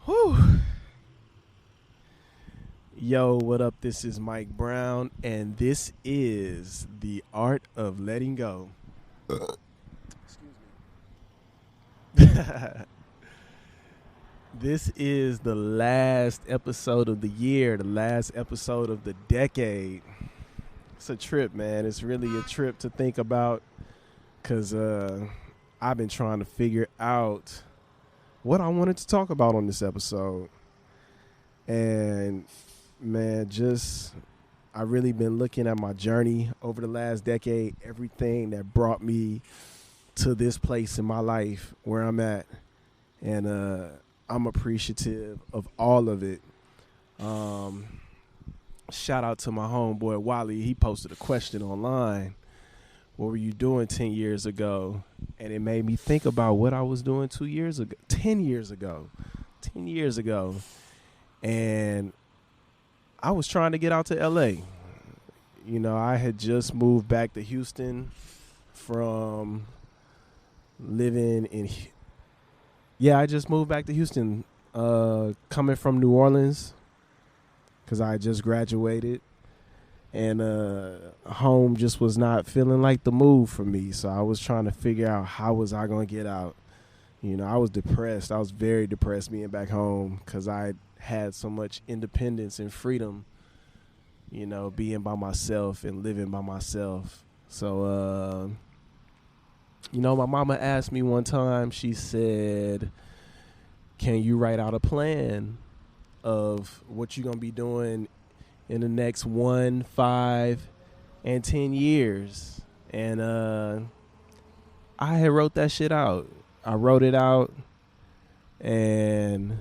Whew. Yo, what up? This is Mike Brown, and this is The Art of Letting Go. Excuse me. This is the last episode of the year, the last episode of the decade. It's a trip, man. It's really a trip to think about because I've been trying to figure out what I wanted to talk about on this episode. And man, I really been looking at my journey over the last decade, everything that brought me to this place in my life where I'm at. And I'm appreciative of all of it. Shout out to my homeboy Wally. He posted a question online. What were you doing 10 years ago? And it made me think about what I was doing 2 years ago, 10 years ago. And I was trying to get out to LA. You know, I had just moved back to Houston from living in. Yeah, I just moved back to Houston, coming from New Orleans because I just graduated. And home just was not feeling like the move for me. So I was trying to figure out how was I going to get out. You know, I was depressed. I was very depressed being back home because I had so much independence and freedom, you know, being by myself and living by myself. So, you know, my mama asked me one time, she said, can you write out a plan of what you're going to be doing in the next 1, 5, and 10 years? And I had wrote that shit out. I wrote it out, and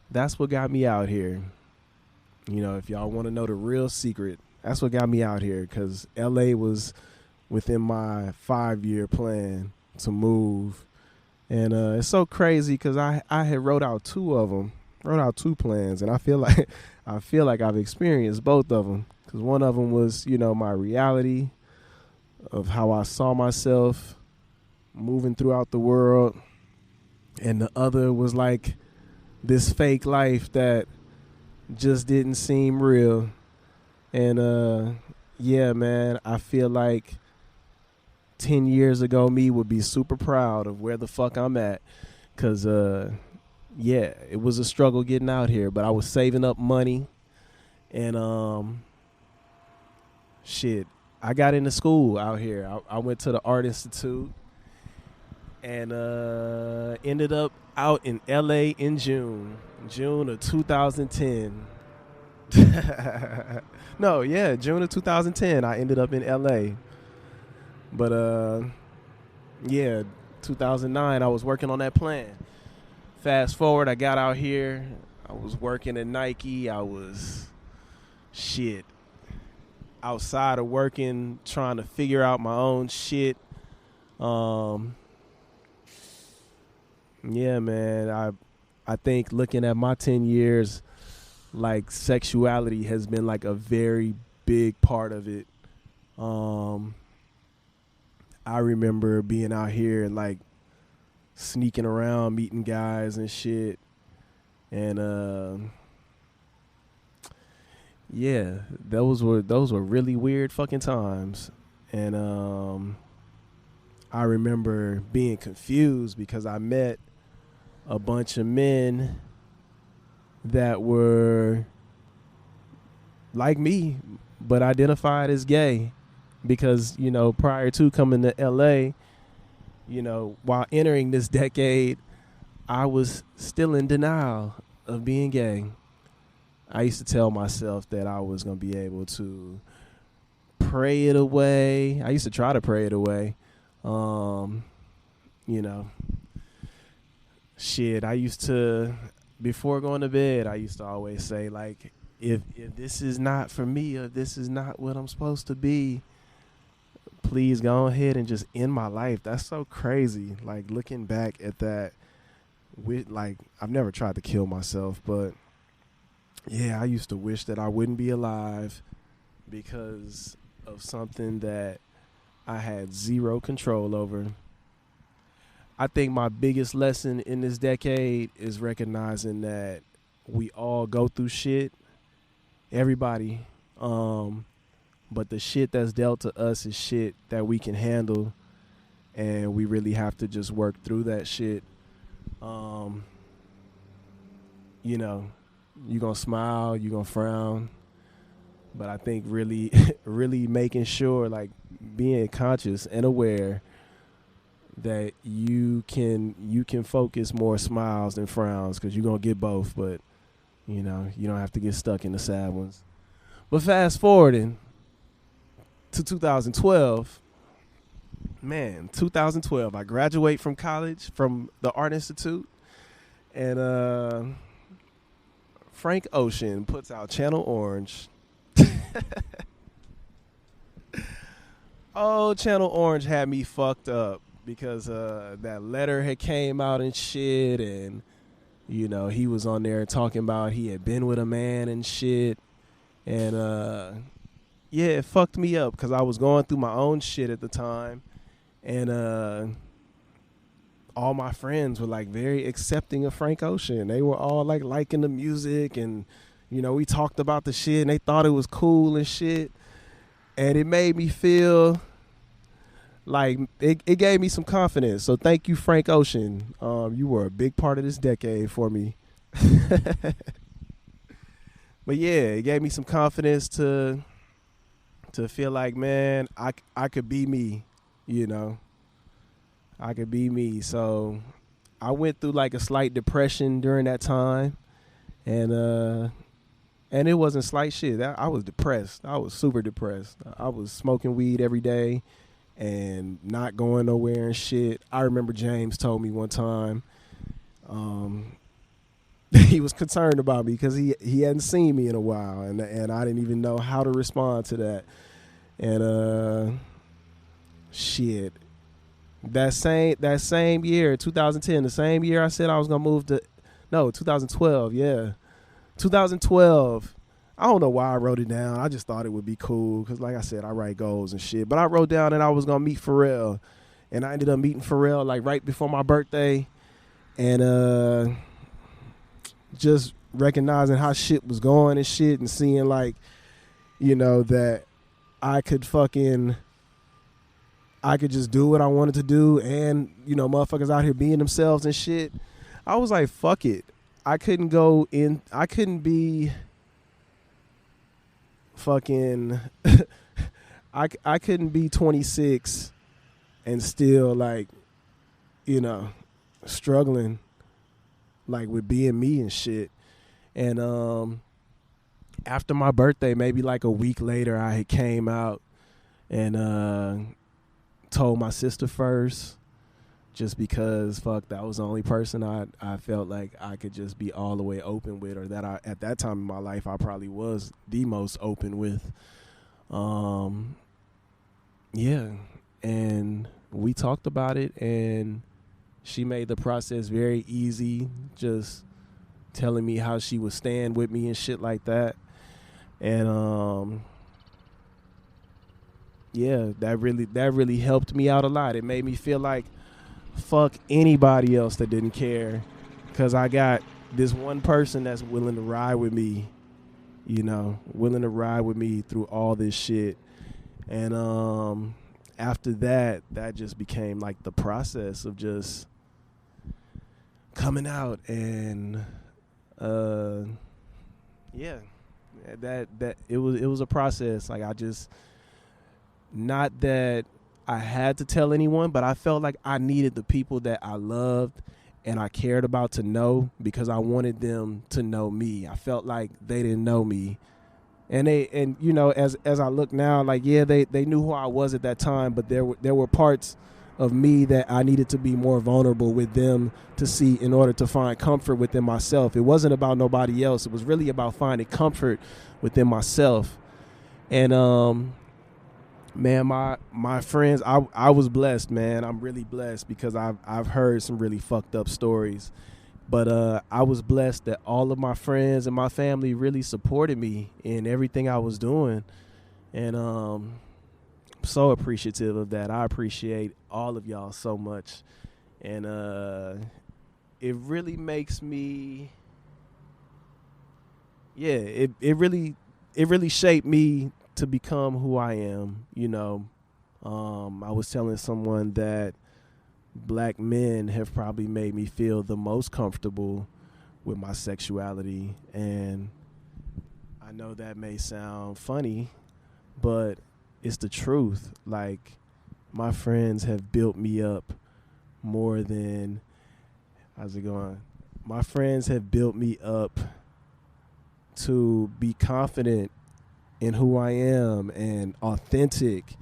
that's what got me out here. You know, if y'all want to know the real secret, that's what got me out here, because LA was within my 5-year plan to move. And it's so crazy because I had wrote out 2 of them, wrote out 2 plans, and I feel like I've experienced both of them, because one of them was, you know, my reality of how I saw myself moving throughout the world, and the other was like this fake life that just didn't seem real. And yeah, man, I feel like 10 years ago me would be super proud of where the fuck I'm at, because yeah, it was a struggle getting out here, but I was saving up money, and shit, I got into school out here. I went to the Art Institute and ended up out in LA in June of 2010. No, yeah, June of 2010 I ended up in LA. But yeah, 2009 I was working on that plan. Fast forward, I got out here. I was working at Nike. I was outside of working, trying to figure out my own shit. Yeah, man, I think looking at my 10 years, like, sexuality has been like a very big part of it. I remember being out here and like sneaking around, meeting guys and shit. And yeah, those were really weird fucking times. And I remember being confused because I met a bunch of men that were like me but identified as gay, because, you know, prior to coming to LA, you know, while entering this decade, I was still in denial of being gay. I used to tell myself that I was going to be able to pray it away. I used to try to pray it away. You know, shit, I used to, before going to bed, I used to always say, like, if this is not for me, or this is not what I'm supposed to be, please go ahead and just end my life. That's so crazy. Like, looking back at that, like, I've never tried to kill myself, but yeah, I used to wish that I wouldn't be alive because of something that I had zero control over. I think my biggest lesson in this decade is recognizing that we all go through shit, everybody. But the shit that's dealt to us is shit that we can handle, and we really have to just work through that shit. You know, you gonna smile, you gonna frown, but I think really, really making sure, like, being conscious and aware that you can focus more smiles than frowns, because you're gonna get both, but you know, you don't have to get stuck in the sad ones. But fast forwarding to 2012, man, 2012, I graduate from college, from the Art Institute, and Frank Ocean puts out Channel Orange. Oh, Channel Orange had me fucked up because that letter had came out and shit, and you know, he was on there talking about he had been with a man and shit, and yeah, it fucked me up because I was going through my own shit at the time, and all my friends were like very accepting of Frank Ocean. They were all like liking the music, and you know, we talked about the shit and they thought it was cool and shit, and it made me feel like it gave me some confidence. So thank you, Frank Ocean. You were a big part of this decade for me. But yeah, it gave me some confidence to feel like, man, I could be me, you know. I could be me. So I went through like a slight depression during that time, and it wasn't slight shit. I was depressed. I was super depressed. I was smoking weed every day and not going nowhere and shit. I remember James told me one time, he was concerned about me because he hadn't seen me in a while, and I didn't even know how to respond to that. And shit, that same year, 2010, the same year I said I was gonna move to, no, 2012, yeah, 2012. I don't know why I wrote it down. I just thought it would be cool because, like I said, I write goals and shit. But I wrote down that I was gonna meet Pharrell, and I ended up meeting Pharrell like right before my birthday, and just recognizing how shit was going and shit, and seeing like, you know, that I could just do what I wanted to do, and you know, motherfuckers out here being themselves and shit. I was like, fuck it. I couldn't be fucking I couldn't be 26 and still, like, you know, struggling like with being me and shit. And after my birthday, maybe like a week later, I had came out and told my sister first, just because fuck, that was the only person I felt like I could just be all the way open with, or that I, at that time in my life, I probably was the most open with. Yeah, and we talked about it, and she made the process very easy, just telling me how she would stand with me and shit like that. And yeah, that really helped me out a lot. It made me feel like fuck anybody else that didn't care, because I got this one person that's willing to ride with me, you know, willing to ride with me through all this shit. And after that just became like the process of just coming out. And yeah, that it was a process. Like, I just, not that I had to tell anyone, but I felt like I needed the people that I loved and I cared about to know, because I wanted them to know me. I felt like they didn't know me. And you know, as I look now, like, yeah, they knew who I was at that time, but there were parts of me that I needed to be more vulnerable with them to see, in order to find comfort within myself. It wasn't about nobody else. It was really about finding comfort within myself. And man, my friends, I was blessed, man. I'm really blessed, because I've heard some really fucked up stories. But I was blessed that all of my friends and my family really supported me in everything I was doing. And I'm so appreciative of that. I appreciate all of y'all so much. And it really makes me, yeah, it really shaped me to become who I am. I was telling someone that black men have probably made me feel the most comfortable with my sexuality, and I know that may sound funny, but it's the truth. Like, my friends have built me up more than, how's it going? My friends have built me up to be confident in who I am and authentic,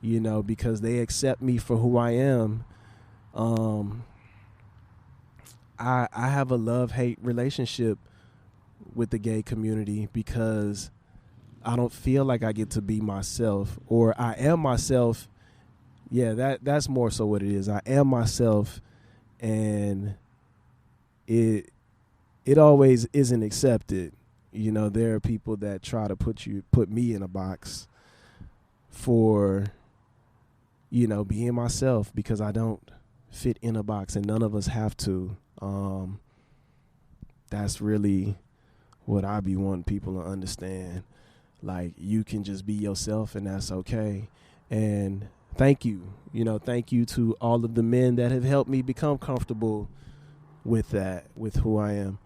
because they accept me for who I am. I have a love-hate relationship with the gay community because I don't feel like I get to be myself, or I am myself. Yeah, that's more so what it is. I am myself, and it always isn't accepted. There are people that try to put me in a box for, being myself, because I don't fit in a box, and none of us have to. That's really what I be wanting people to understand. Like, you can just be yourself, and that's okay. And thank you. Thank you to all of the men that have helped me become comfortable with that, with who I am.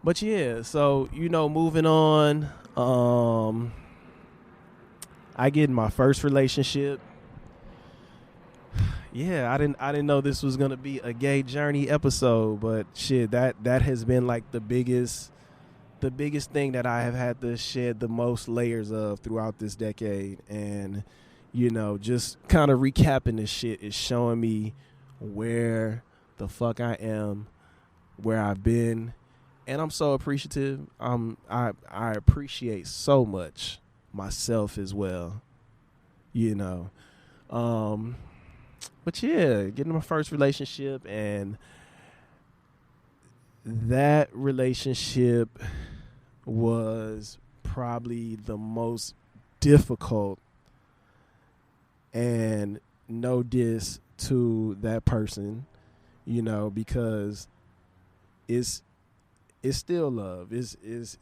But yeah, so, moving on, I get in my first relationship. Yeah, I didn't know this was gonna be a gay journey episode, but shit, that has been like the biggest thing that I have had to shed the most layers of throughout this decade. And just kind of recapping this shit is showing me where the fuck I am, where I've been, and I'm so appreciative. I appreciate so much myself as well, but yeah, getting my first relationship, and that relationship was probably the most difficult, and no diss to that person, because it's still love. It's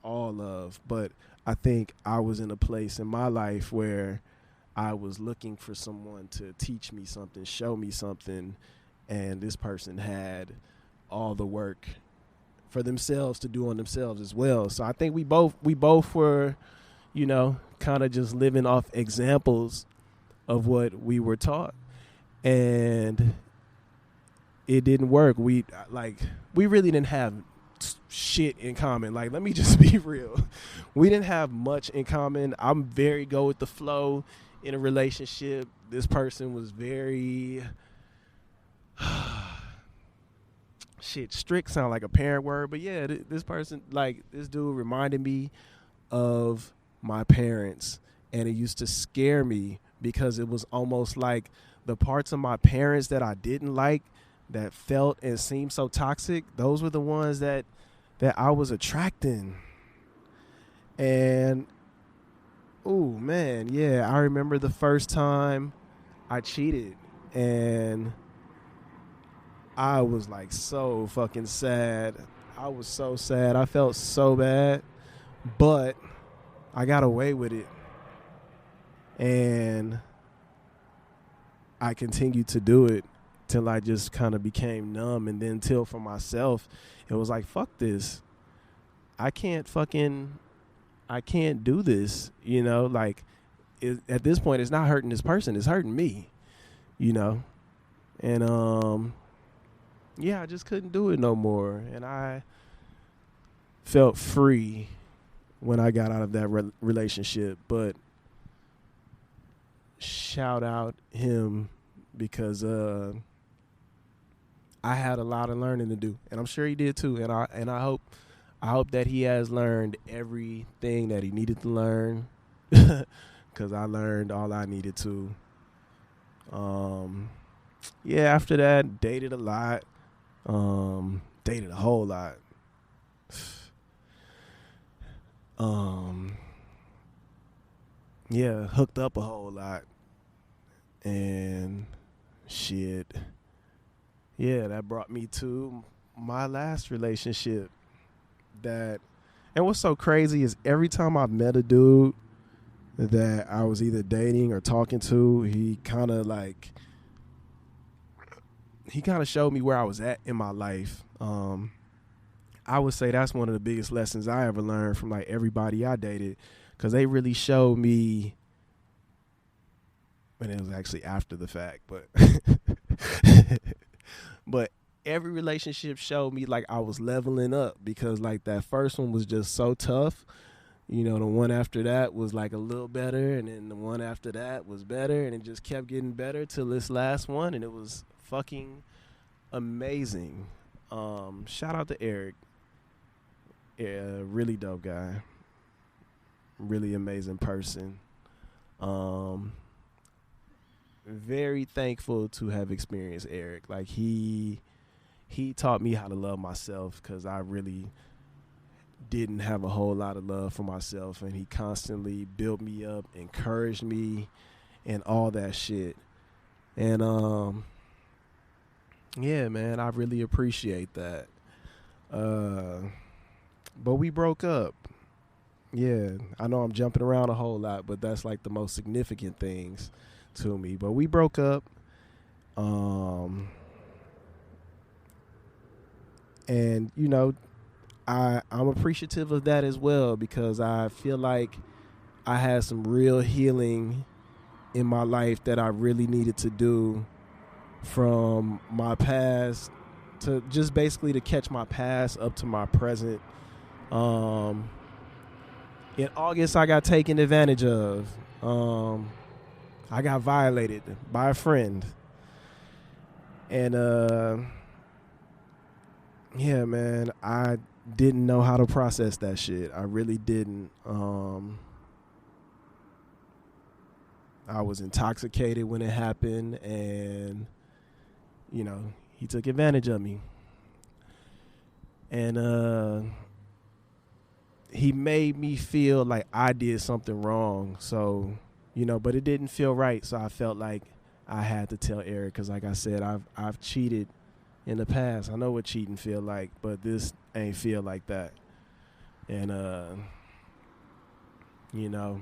all love. But I think I was in a place in my life where I was looking for someone to teach me something, show me something, and this person had all the work for themselves to do on themselves as well. So I think we both were, kind of just living off examples of what we were taught, and it didn't work. We really didn't have shit in common. Like, let me just be real. We didn't have much in common. I'm very go with the flow in a relationship. This person was very shit, strict sound like a parent word, but yeah, this person, like, this dude reminded me of my parents, and it used to scare me because it was almost like the parts of my parents that I didn't like, that felt and seemed so toxic, those were the ones that I was attracting. And oh man, yeah, I remember the first time I cheated, and I was like so fucking sad. I was so sad. I felt so bad, but I got away with it, and I continued to do it till I just kind of became numb. And then till for myself, it was like, fuck this. I can't do this, like, at this point, it's not hurting this person, it's hurting me, and yeah, I just couldn't do it no more. And I felt free when I got out of that relationship. But shout out him, because I had a lot of learning to do, and I'm sure he did too. And I hope that he has learned everything that he needed to learn, because I learned all I needed to. Yeah, after that, dated a lot. Dated a whole lot. Yeah, hooked up a whole lot. And shit, yeah, that brought me to my last relationship. And what's so crazy is every time I met a dude that I was either dating or talking to, he kind of showed me where I was at in my life. I would say that's one of the biggest lessons I ever learned from like everybody I dated, because they really showed me, and it was actually after the fact, but but every relationship showed me like I was leveling up, because like that first one was just so tough. You know, the one after that was like a little better, and then the one after that was better, and it just kept getting better till this last one, and it was fucking amazing. Shout out to Eric. Yeah, really dope guy. Really amazing person. Very thankful to have experienced Eric. Like he taught me how to love myself, because I really didn't have a whole lot of love for myself, and he constantly built me up, encouraged me, and all that shit. And yeah, man, I really appreciate that. But we broke up. Yeah, I know I'm jumping around a whole lot, but that's like the most significant things to me. But we broke up. And you know, I'm appreciative of that as well, because I feel like I had some real healing in my life that I really needed to do from my past, to just basically to catch my past up to my present. In August, I got taken advantage of. I got violated by a friend. And yeah, man, I didn't know how to process that shit. I really didn't. I was intoxicated when it happened, and you know, he took advantage of me. And he made me feel like I did something wrong. So, you know, but it didn't feel right. So I felt like I had to tell Eric, because like I said, I've cheated in the past. I know what cheating feel like, but this ain't feel like that. And you know,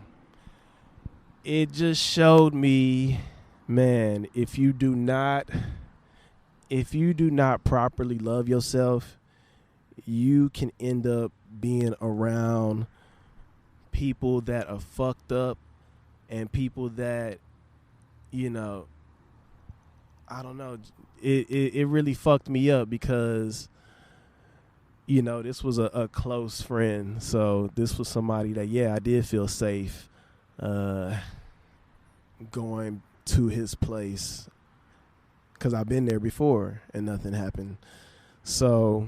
it just showed me, man, if you do not properly love yourself, you can end up being around people that are fucked up, and people that, you know, I don't know, it really fucked me up, because, you know, this was a close friend. So this was somebody that, yeah, I did feel safe going to his place, because I've been there before and nothing happened. So,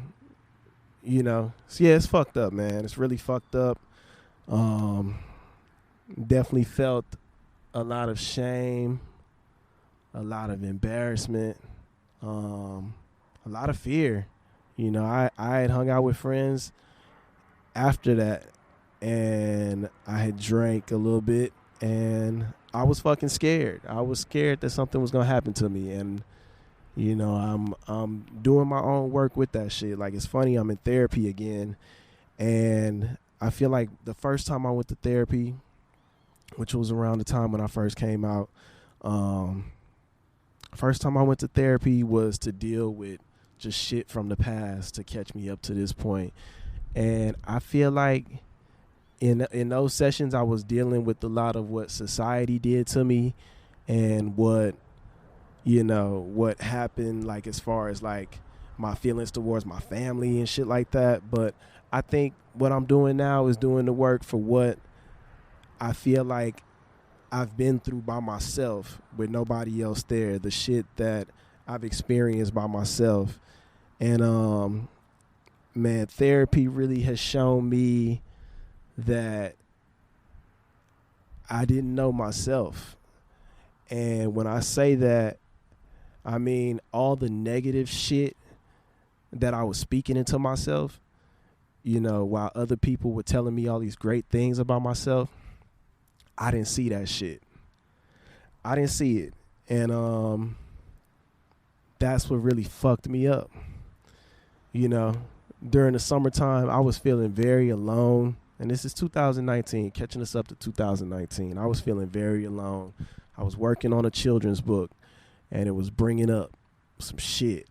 you know, yeah, it's fucked up, man. It's really fucked up. Definitely felt a lot of shame, a lot of embarrassment, a lot of fear. You know, I had hung out with friends after that, and I had drank a little bit, and I was fucking scared. I was scared that something was gonna happen to me, and you know, I'm doing my own work with that shit. Like, it's funny, I'm in therapy again, and I feel like the first time I went to therapy, which was around the time when I first came out, first time I went to therapy was to deal with just shit from the past to catch me up to this point. And I feel like in those sessions, I was dealing with a lot of what society did to me, and what, you know, what happened, like, as far as like my feelings towards my family and shit like that. But I think what I'm doing now is doing the work for what I feel like I've been through by myself with nobody else there, the shit that I've experienced by myself. And man, therapy really has shown me that I didn't know myself. And when I say that, I mean all the negative shit that I was speaking into myself, you know, while other people were telling me all these great things about myself, I didn't see that shit. I didn't see it. And that's what really fucked me up. You know, during the summertime, I was feeling very alone. And this is 2019, catching us up to 2019. I was feeling very alone. I was working on a children's book, and it was bringing up some shit,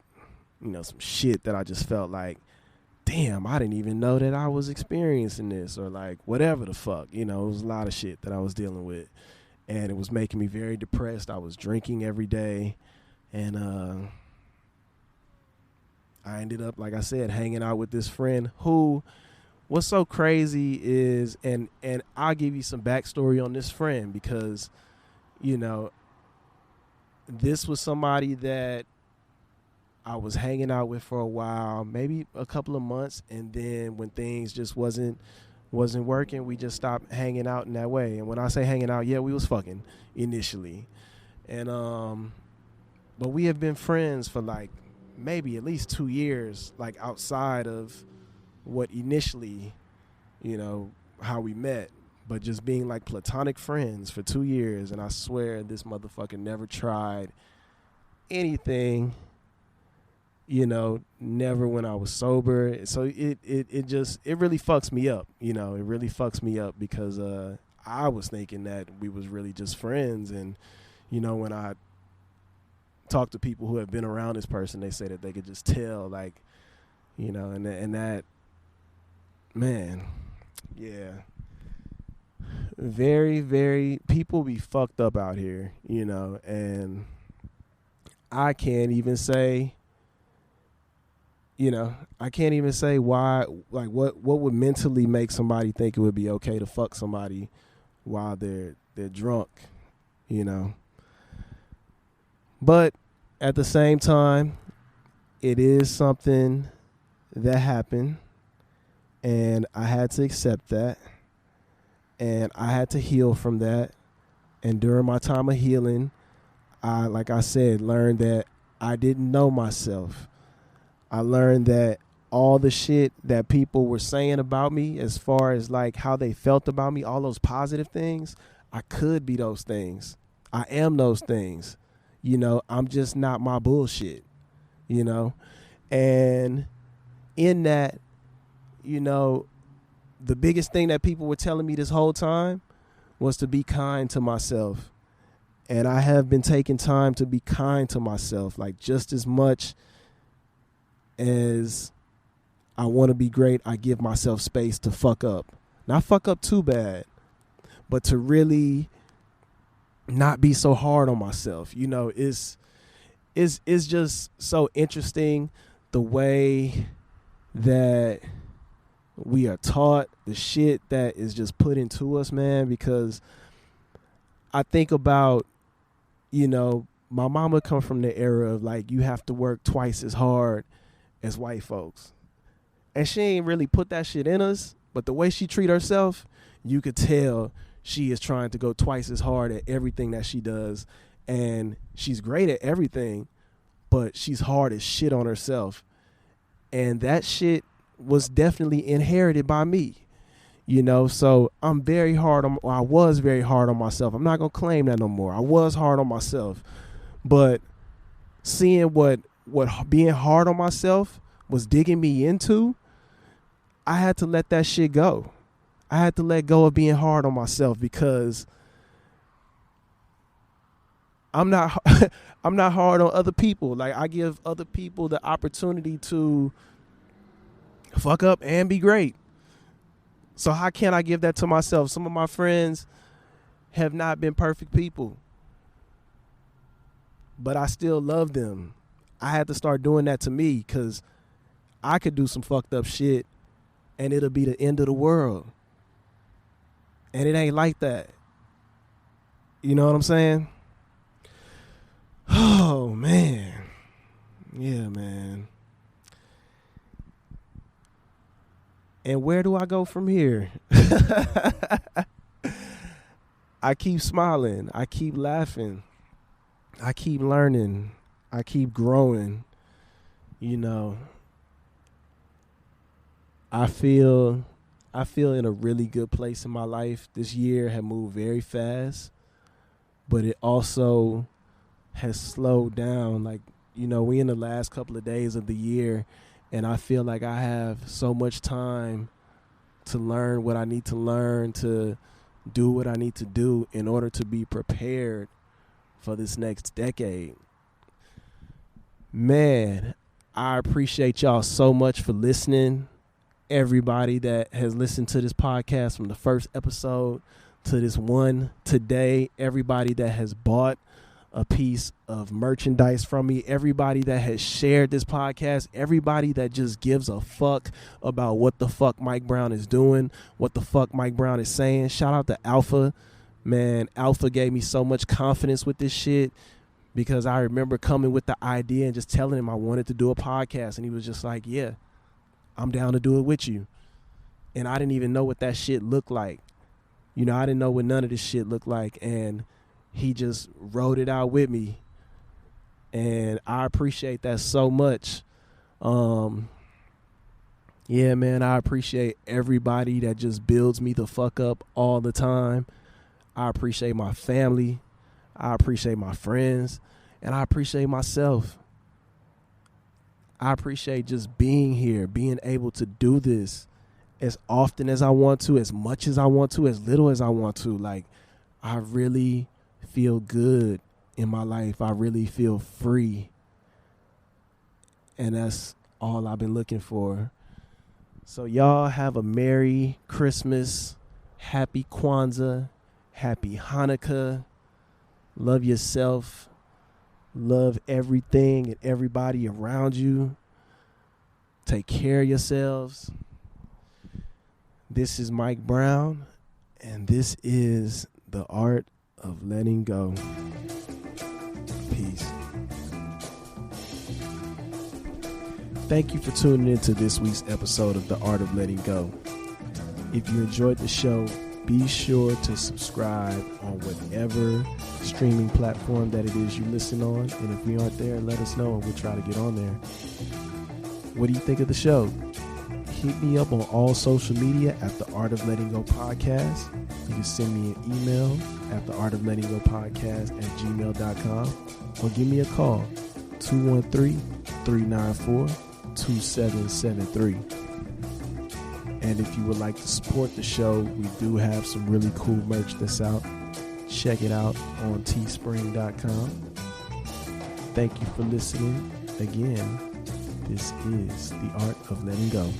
some shit that I just felt like, damn, I didn't even know that I was experiencing this, or like whatever the fuck. It was a lot of shit that I was dealing with, and it was making me very depressed. I was drinking every day, and I ended up, like I said, hanging out with this friend who, what's so crazy is, and I'll give you some backstory on this friend because, this was somebody that I was hanging out with for a while, maybe a couple of months, and then when things just wasn't working, we just stopped hanging out in that way. And when I say hanging out, yeah, we was fucking initially. And but we have been friends for like maybe at least 2 years, like outside of what initially, how we met, but just being like platonic friends for 2 years. And I swear this motherfucker never tried anything, never when I was sober. So it really fucks me up. It really fucks me up because I was thinking that we was really just friends. And, when I talk to people who have been around this person, they say that they could just tell, like, and that, man, yeah. Very, very, people be fucked up out here, and I can't even say, why, like what would mentally make somebody think it would be okay to fuck somebody while they're drunk, But at the same time, it is something that happened, and I had to accept that, and I had to heal from that. And during my time of healing, I, like I said, learned that I didn't know myself. I learned that all the shit that people were saying about me, as far as like how they felt about me, all those positive things, I could be those things. I am those things. I'm just not my bullshit, And in that, the biggest thing that people were telling me this whole time was to be kind to myself. And I have been taking time to be kind to myself, like just as much as I want to be great, I give myself space to fuck up. Not fuck up too bad, but to really not be so hard on myself. It's just so interesting the way that we are taught, the shit that is just put into us, man, because I think about, my mama come from the era of like, you have to work twice as hard as white folks. And she ain't really put that shit in us, but the way she treat herself, you could tell she is trying to go twice as hard at everything that she does. And she's great at everything, but she's hard as shit on herself. And that shit was definitely inherited by me, so I'm very hard on, I was very hard on myself. I'm not going to claim that no more. I was hard on myself, but seeing what being hard on myself was digging me into, I had to let that shit go. I had to let go of being hard on myself because I'm not I'm not hard on other people. Like, I give other people the opportunity to fuck up and be great. So how can I give that to myself? Some of my friends have not been perfect people, but I still love them. I had to start doing that to me because I could do some fucked up shit and it'll be the end of the world. And it ain't like that. You know what I'm saying? Oh, man. Yeah, man. And where do I go from here? I keep smiling. I keep laughing. I keep learning. I keep growing. I feel in a really good place in my life. This year had moved very fast, but it also has slowed down. Like, we in the last couple of days of the year, and I feel like I have so much time to learn what I need to learn, to do what I need to do in order to be prepared for this next decade. Man, I appreciate y'all so much for listening. Everybody that has listened to this podcast from the first episode to this one today, everybody that has bought a piece of merchandise from me, everybody that has shared this podcast, everybody that just gives a fuck about what the fuck Mike Brown is doing, what the fuck Mike Brown is saying. Shout out to Alpha. Man, Alpha gave me so much confidence with this shit, because I remember coming with the idea and just telling him I wanted to do a podcast, and he was just like, yeah, I'm down to do it with you. And I didn't even know what that shit looked like. I didn't know what none of this shit looked like, and he just wrote it out with me, and I appreciate that so much. Yeah, man, I appreciate everybody that just builds me the fuck up all the time. I appreciate my family. I appreciate my friends, and I appreciate myself. I appreciate just being here, being able to do this as often as I want to, as much as I want to, as little as I want to. Like, I really feel good in my life. I really feel free. And that's all I've been looking for. So y'all have a Merry Christmas, Happy Kwanzaa, Happy Hanukkah. Love yourself. Love everything and everybody around you. Take care of yourselves. This is Mike Brown, and this is The Art of Letting Go. Peace. Thank you for tuning into this week's episode of The Art of Letting Go. If you enjoyed the show, be sure to subscribe on whatever streaming platform that it is you listen on. And if we aren't there, let us know and we'll try to get on there. What do you think of the show? Hit me up on all social media at The Art of Letting Go Podcast. You can send me an email at theartoflettinggopodcast@gmail.com or give me a call, 213-394-2773. And if you would like to support the show, we do have some really cool merch that's out. Check it out on teespring.com. Thank you for listening. Again, this is The Art of Letting Go.